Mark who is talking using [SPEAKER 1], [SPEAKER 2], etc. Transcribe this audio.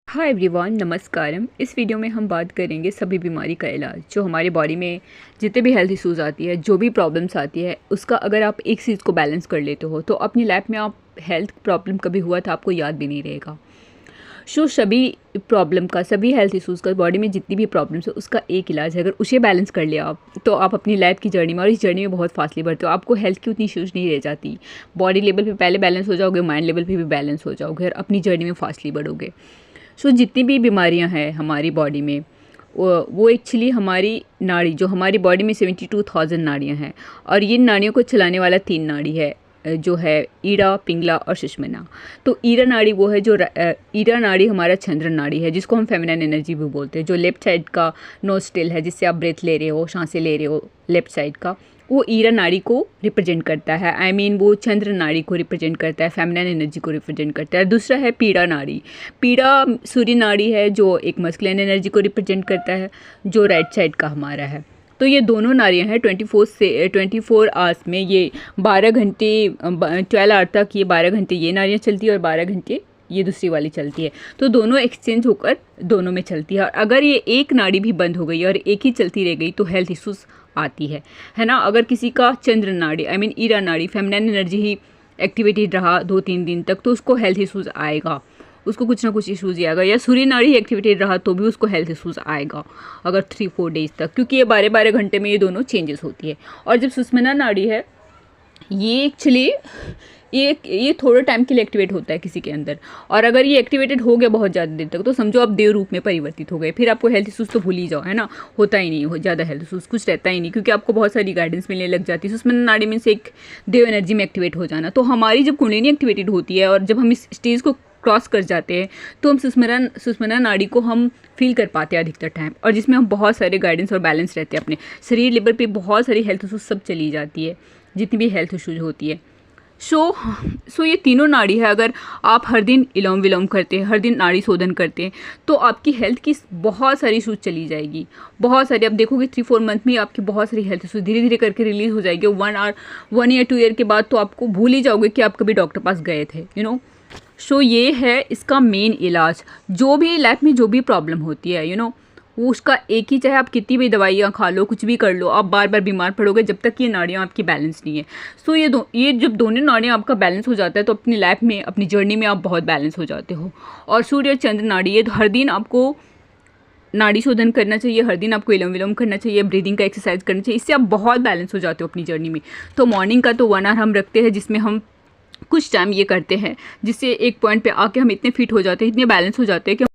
[SPEAKER 1] Hi everyone, नमस्कारम। इस video में हम बात करेंगे सभी बीमारी का इलाज। जो हमारी बॉडी में जितने भी हेल्थ इश्यूज़ आती है, जो भी प्रॉब्लम्स आती है, उसका अगर आप एक चीज़ को बैलेंस कर लेते हो तो अपनी लाइफ में आप हेल्थ प्रॉब्लम कभी हुआ था आपको याद भी नहीं रहेगा। सो सभी प्रॉब्लम का, सभी हेल्थ इश्यूज़ का, बॉडी में जितनी भी प्रॉब्लम्स है उसका एक इलाज है। अगर उसे बैलेंस कर लिया आप तो आप अपनी लाइफ की जर्नी में, और इस जर्नी में बहुत फास्टली बढ़ते हो। आपको हेल्थ की उतनी इश्यूज़ नहीं रह जाती। बॉडी लेवल पे पहले बैलेंस हो जाओगे, माइंड लेवल पे भी बैलेंस हो जाओगे और अपनी जर्नी में फास्टली बढ़ोगे। सो जितनी भी बीमारियां हैं हमारी बॉडी में, वो एक्चुअली हमारी नाड़ी, जो हमारी बॉडी में 72,000 नाड़ियां हैं, और ये नाड़ियों को चलाने वाला 3 नाड़ी है, जो है ईड़ा, पिंगला और सुषुम्ना। तो ईड़ा नाड़ी वो है जो ईड़ा नाड़ी हमारा चंद्र नाड़ी है, जिसको हम फेमिनिन एनर्जी भी बोलते हैं। जो लेफ्ट साइड का नोस्ट्रिल है, जिससे आप ब्रेथ ले रहे हो, सांसें ले रहे हो, लेफ्ट साइड का, वो ईरा नाड़ी को रिप्रेजेंट करता है। वो चंद्र नाड़ी को रिप्रेजेंट करता है, फेमिनिन एनर्जी को रिप्रेजेंट करता है। दूसरा है पीड़ा नाड़ी। पीड़ा सूर्य नाड़ी है, जो एक मस्कुलिन एनर्जी को रिप्रेजेंट करता है, जो राइट साइड का हमारा है। तो ये दोनों नाड़ियाँ हैं 24 आवर्स में, ये 12 घंटे, 12 आवर तक ये 12 घंटे ये नाड़ियाँ चलती है और 12 घंटे ये दूसरी वाली चलती है। तो दोनों एक्सचेंज होकर दोनों में चलती है। और अगर ये एक नाड़ी भी बंद हो गई और एक ही चलती रह गई तो हेल्थ इश्यूज़ आती है ना। अगर किसी का चंद्र नाड़ी, ईरा नाड़ी, फेमिनिन एनर्जी ही एक्टिवेटेड रहा 2-3 दिन तक तो उसको हेल्थ इश्यूज़ आएगा, उसको कुछ ना कुछ इश्यूज़ आएगा। या सूर्य नाड़ी एक्टिवेटेड रहा तो भी उसको हेल्थ इश्यूज़ आएगा, अगर 3-4 डेज तक, क्योंकि ये 12-12 घंटे में ये दोनों चेंजेस होती है। और जब सुषुम्ना नाड़ी है, ये एक्चुअली ये थोड़े टाइम के लिए एक्टिवेट होता है किसी के अंदर, और अगर ये एक्टिवेटेड हो गया बहुत ज़्यादा देर तक तो समझो आप देव रूप में परिवर्तित हो गए। फिर आपको हेल्थ इश्यूज़ तो भूल ही जाओ, है ना। होता ही नहीं हो ज़्यादा हेल्थ इश्यूज़, कुछ रहता ही नहीं, क्योंकि आपको बहुत सारी गाइडेंस मिलने लग जाती है। सुषुम्ना नाड़ी में से एक देव एनर्जी में एक्टिवेट हो जाना। तो हमारी जब कुंडलिनी एक्टिवेटेड होती है और जब हम इस स्टेज को क्रॉस कर जाते हैं तो हम सुषुम्ना नाड़ी को हम फील कर पाते हैं अधिकतर टाइम, और जिसमें हम बहुत सारे गाइडेंस और बैलेंस रहते हैं। अपने शरीर लेवल पे बहुत सारी हेल्थ इश्यूज सब चली जाती है, जितनी भी हेल्थ इश्यूज होती है। सो ये तीनों नाड़ी है। अगर आप हर दिन इलोम विलोम करते हैं, हर दिन नाड़ी शोधन करते हैं, तो आपकी हेल्थ की बहुत सारी इशूज़ चली जाएगी। बहुत सारी, आप देखोगे 3-4 मंथ में आपकी बहुत सारी हेल्थ इशूज़ धीरे धीरे करके रिलीज़ हो जाएगी। 1 ईयर 2 ईयर के बाद तो आपको भूल ही जाओगे कि आप कभी डॉक्टर पास गए थे, सो ये है इसका मेन इलाज। जो भी लाइफ में जो भी प्रॉब्लम होती है, वो उसका एक ही, चाहे आप कितनी भी दवाइयाँ खा लो, कुछ भी कर लो, आप बार बार बीमार पड़ोगे जब तक ये नाड़ियाँ आपकी बैलेंस नहीं है। सो ये जब दोनों नाड़ियाँ आपका बैलेंस हो जाता है तो अपनी लाइफ में, अपनी जर्नी में आप बहुत बैलेंस हो जाते हो। और सूर्य चंद्र नाड़ी, ये हर दिन आपको नाड़ी शोधन करना चाहिए, हर दिन आपको इलोम विलोम करना चाहिए, ब्रीदिंग का एक्सरसाइज करना चाहिए। इससे आप बहुत बैलेंस हो जाते हो अपनी जर्नी में। तो मॉर्निंग का तो 1 आवर हम रखते हैं, जिसमें हम कुछ टाइम ये करते हैं, जिससे एक पॉइंट पे आके हम इतने फिट हो जाते हैं, इतने बैलेंस हो जाते हैं कि